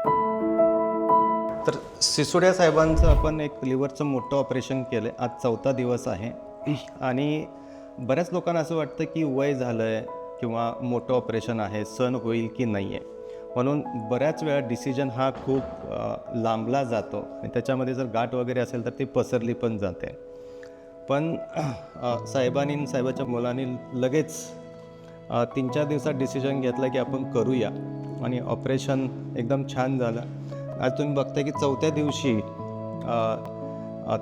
तर सिसोडिया साहेबांचं आपण एक लिव्हरचं मोठं ऑपरेशन केलं आहे. आज 4था दिवस आहे आणि बऱ्याच लोकांना असं वाटतं की वय झालं आहे किंवा मोठं ऑपरेशन आहे, सहन होईल की नाही आहे. म्हणून बऱ्याच वेळा डिसिजन हा खूप लांबला जातो आणि त्याच्यामध्ये जर गाठ वगैरे असेल तर ती पसरली पण जाते. पण साहेबांनी साहेबाच्या मुलांनी लगेच 3-4 दिवसात डिसिजन घेतला की आपण करूया आणि ऑपरेशन एकदम छान झालं. आज तुम्ही बघताय की 4थ्या दिवशी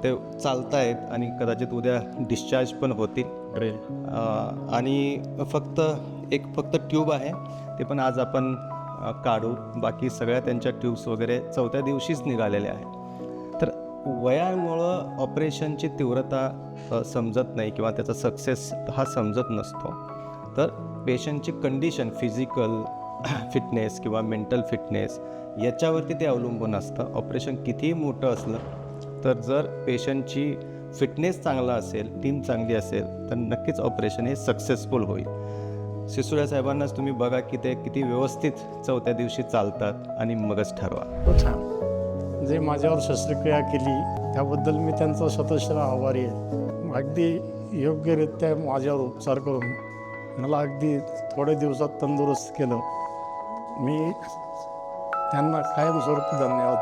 ते चालतायत आणि कदाचित उद्या डिस्चार्ज पण होतील. आणि फक्त ट्यूब आहे, ते पण आज आपण काढू. बाकी सगळ्या त्यांच्या ट्यूब्स वगैरे 4थ्या दिवशीच निघालेल्या आहेत. तर वयामुळं ऑपरेशनची तीव्रता समजत नाही किंवा त्याचा सक्सेस हा समजत नसतो. तर पेशंटची कंडिशन, फिजिकल फिटनेस किंवा मेंटल फिटनेस याच्यावरती ते अवलंबून असतं. ऑपरेशन कितीही मोठं असलं तर जर पेशंटची फिटनेस चांगला असेल, टीम चांगली असेल तर नक्कीच ऑपरेशन हे सक्सेसफुल होईल. सिसोडिया साहेबांनाच तुम्ही बघा की ते किती व्यवस्थित 4थ्या दिवशी चालतात आणि मगच ठरवा. तो छान जे माझ्यावर शस्त्रक्रिया केली त्याबद्दल मी त्यांचा स्वतःला आभारी आहे. अगदी योग्यरित्या माझ्यावर उपचार करून मला अगदी थोड्या दिवसात तंदुरुस्त केलं. मी त्यांना कायमस्वरूपी धन्यवाद.